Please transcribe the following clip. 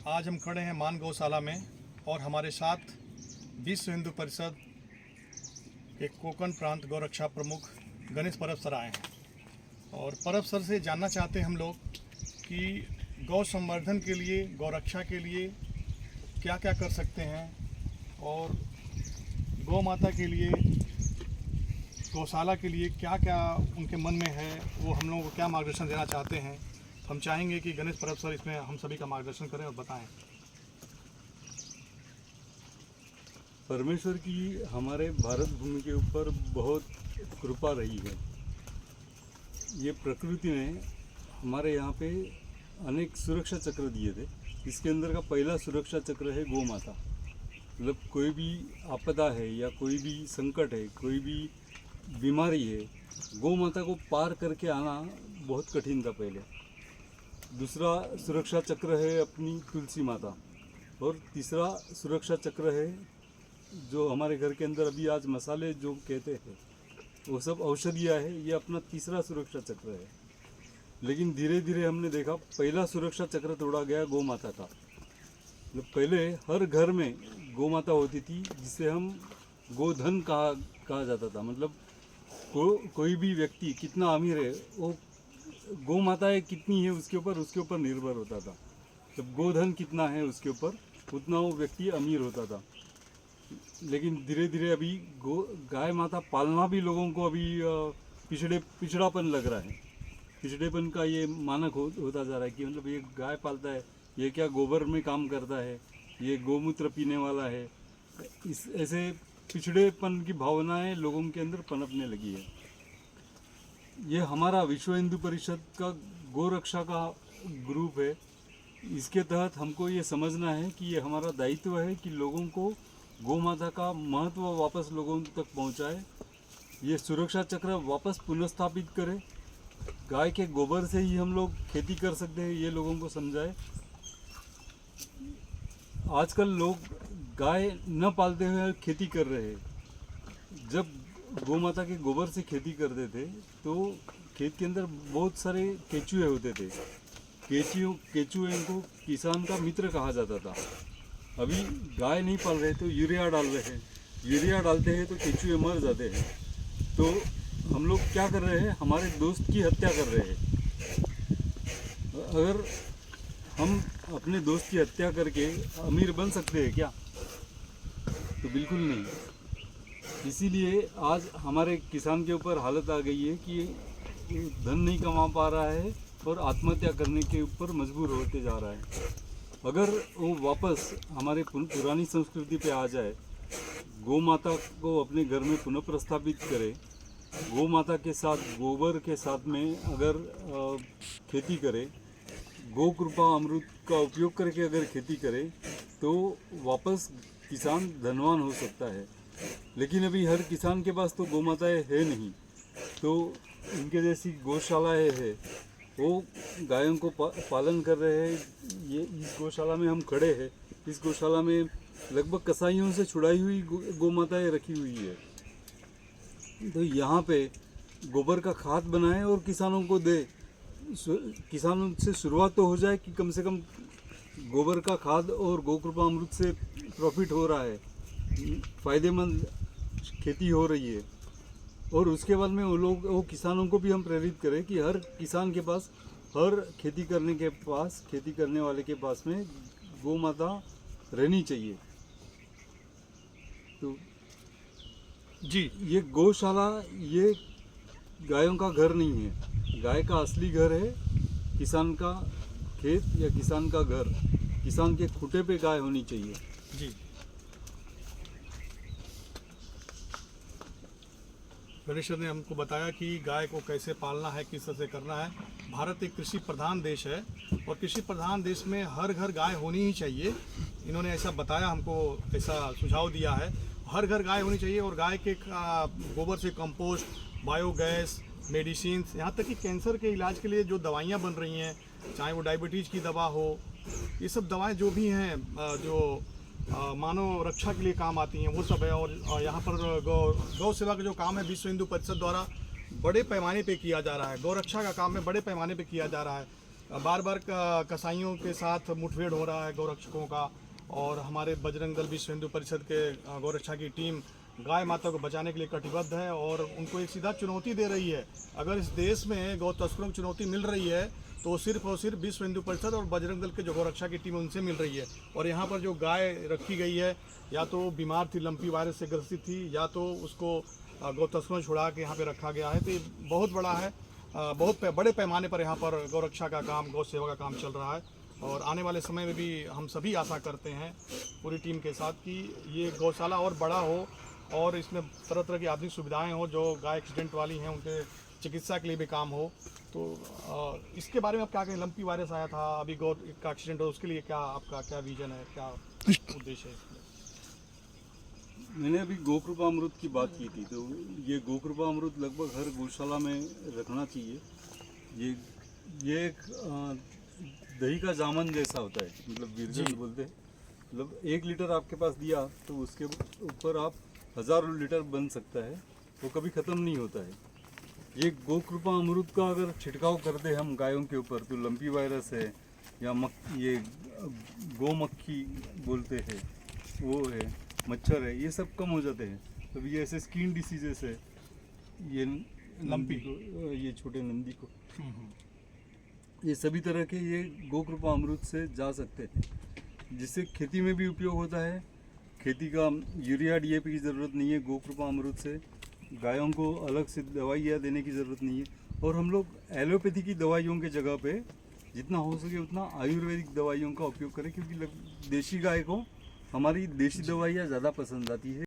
आज हम खड़े हैं मान गौशाला में और हमारे साथ विश्व हिंदू परिषद के कोंकण प्रांत गौरक्षा प्रमुख गणेश परब सर आए हैं और परब सर से जानना चाहते हैं हम लोग कि गौ संवर्धन के लिए, गौरक्षा के लिए क्या क्या कर सकते हैं और गौ माता के लिए, गौशाला के लिए क्या क्या उनके मन में है, वो हम लोगों को क्या मार्गदर्शन देना चाहते हैं। हम चाहेंगे कि गणेश परब सर इसमें हम सभी का मार्गदर्शन करें और बताएं। परमेश्वर की हमारे भारत भूमि के ऊपर बहुत कृपा रही है। ये प्रकृति ने हमारे यहाँ पे अनेक सुरक्षा चक्र दिए थे। इसके अंदर का पहला सुरक्षा चक्र है गौ माता। मतलब कोई भी आपदा है या कोई भी संकट है, कोई भी बीमारी है, गौ माता को पार करके आना बहुत कठिन था पहले। दूसरा सुरक्षा चक्र है अपनी तुलसी माता और तीसरा सुरक्षा चक्र है जो हमारे घर के अंदर अभी आज मसाले जो कहते हैं वो सब औषधियाँ है, ये अपना तीसरा सुरक्षा चक्र है। लेकिन धीरे धीरे हमने देखा पहला सुरक्षा चक्र तोड़ा गया गौ माता का। मतलब पहले हर घर में गौ माता होती थी जिसे हम गोधन कहा जाता था। मतलब कोई भी व्यक्ति कितना अमीर है वो गौ माताएँ कितनी है उसके ऊपर निर्भर होता था। जब गोधन कितना है उसके ऊपर उतना वो व्यक्ति अमीर होता था। लेकिन धीरे धीरे अभी गाय माता पालना भी लोगों को अभी पिछड़ापन लग रहा है। पिछड़ेपन का ये मानक होता जा रहा है कि मतलब ये गाय पालता है, ये क्या गोबर में काम करता है, ये गोमूत्र पीने वाला है। इस ऐसे पिछड़ेपन की भावनाएं लोगों के अंदर पनपने लगी है। ये हमारा विश्व हिंदू परिषद का गौरक्षा का ग्रुप है। इसके तहत हमको ये समझना है कि ये हमारा दायित्व है कि लोगों को गौ माता का महत्व वापस लोगों तक पहुंचाए, ये सुरक्षा चक्र वापस पुनर्स्थापित करें। गाय के गोबर से ही हम लोग खेती कर सकते हैं, ये लोगों को समझाए। आजकल लोग गाय न पालते हुए खेती कर रहे हैं। जब गौ माता के गोबर से खेती करते थे तो खेत के अंदर बहुत सारे केचुए होते थे। केचुए को किसान का मित्र कहा जाता था। अभी गाय नहीं पाल रहे तो यूरिया डाल रहे हैं, यूरिया डालते हैं तो केचुए मर जाते हैं। तो हम लोग क्या कर रहे हैं, हमारे दोस्त की हत्या कर रहे हैं। अगर हम अपने दोस्त की हत्या करके अमीर बन सकते हैं क्या? तो बिल्कुल नहीं। इसीलिए आज हमारे किसान के ऊपर हालत आ गई है कि धन नहीं कमा पा रहा है और आत्महत्या करने के ऊपर मजबूर होते जा रहा है। अगर वो वापस हमारे पुरानी संस्कृति पे आ जाए, गौ माता को अपने घर में पुनः प्रस्थापित करे, गौ माता के साथ गोबर के साथ में अगर खेती करे, गौ कृपा अमृत का उपयोग करके अगर खेती करे तो वापस किसान धनवान हो सकता है। लेकिन अभी हर किसान के पास तो गौ माताएँ है नहीं, तो इनके जैसी गौशालाएँ है, वो गायों को पालन कर रहे हैं। ये इस गौशाला में हम खड़े हैं, इस गौशाला में लगभग कसाईयों से छुड़ाई हुई गौ माताएँ रखी हुई है। तो यहाँ पे गोबर का खाद बनाए और किसानों को दे। किसानों से शुरुआत तो हो जाए कि कम से कम गोबर का खाद और गौ कृपा अमृत से प्रॉफिट हो रहा है, फ़ायदेमंद खेती हो रही है। और उसके बाद में वो किसानों को भी हम प्रेरित करें कि हर किसान के पास, हर खेती करने वाले के पास में गौ माता रहनी चाहिए। तो जी, ये गौशाला ये गायों का घर नहीं है। गाय का असली घर है किसान का खेत या किसान का घर। किसान के खूंटे पे गाय होनी चाहिए। जी। गणेश ने हमको बताया कि गाय को कैसे पालना है, किस तरह से करना है। भारत एक कृषि प्रधान देश है और कृषि प्रधान देश में हर घर गाय होनी ही चाहिए। इन्होंने ऐसा बताया, हमको ऐसा सुझाव दिया है, हर घर गाय होनी चाहिए। और गाय के गोबर से कंपोस्ट, बायोगैस, मेडिसिन, यहाँ तक कि कैंसर के इलाज के लिए जो दवाइयाँ बन रही हैं, चाहे वो डायबिटीज़ की दवा हो, ये सब दवाएँ जो भी हैं जो मानव रक्षा के लिए काम आती हैं वो सब है। और यहाँ पर गौ सेवा का जो काम है विश्व हिंदू परिषद द्वारा बड़े पैमाने पे किया जा रहा है। गौ रक्षा का काम है बड़े पैमाने पे किया जा रहा है। बार बार कसाईयों के साथ मुठभेड़ हो रहा है गौरक्षकों का, और हमारे बजरंग दल विश्व हिंदू परिषद के गौरक्षा की टीम गाय माता को बचाने के लिए कटिबद्ध है और उनको एक सीधा चुनौती दे रही है। अगर इस देश में गौ तस्करों को चुनौती मिल रही है तो सिर्फ और सिर्फ विश्व हिंदू परिषद और बजरंग दल के जो गौरक्षा की टीम है उनसे मिल रही है। और यहाँ पर जो गाय रखी गई है या तो बीमार थी, लंपी वायरस से ग्रसित थी, या तो उसको गौ तस्करों छुड़ा के यहाँ पे रखा गया है। तो ये बहुत बड़ा है, बहुत बड़े पैमाने पर यहाँ पर गौरक्षा का काम, गौ सेवा का काम चल रहा है। और आने वाले समय में भी हम सभी आशा करते हैं पूरी टीम के साथ कि ये गौशाला और बड़ा हो और इसमें तरह तरह की आधुनिक सुविधाएं हो, जो गाय एक्सीडेंट वाली हैं उनके चिकित्सा के लिए भी काम हो। तो इसके बारे में आप क्या कहें? लंपी वायरस आया था, अभी गौ का एक्सीडेंट हो, उसके लिए क्या आपका क्या विजन है, क्या उद्देश्य है इसमें? मैंने अभी गोकृपा अमृत की बात की थी, तो ये गोकृपा अमृत लगभग हर गौशाला में रखना चाहिए। ये एक दही का जामन जैसा होता है, मतलब वीरजन बोलते हैं। मतलब 1 लीटर आपके पास दिया तो उसके ऊपर आप हज़ारों लीटर बन सकता है, वो कभी ख़त्म नहीं होता है। ये गोकृपा अमृत का अगर छिड़काव करते हैं हम गायों के ऊपर, तो लंपी वायरस है या ये गौ मक्खी बोलते हैं वो है, मच्छर है, ये सब कम हो जाते हैं। तो ये ऐसे स्किन डिसीजेस है, ये लंपी को, ये छोटे नंदी को, ये सभी तरह के ये गोकृपा अमृत से जा सकते हैं, जिससे खेती में भी उपयोग होता है। खेती का यूरिया डीएपी की ज़रूरत नहीं है गोकृपा अमृत से, गायों को अलग से दवाइयाँ देने की ज़रूरत नहीं है। और हम लोग एलोपैथी की दवाइयों के जगह पे जितना हो सके उतना आयुर्वेदिक दवाइयों का उपयोग करें, क्योंकि देशी गाय को हमारी देशी दवाइयाँ ज़्यादा पसंद आती है।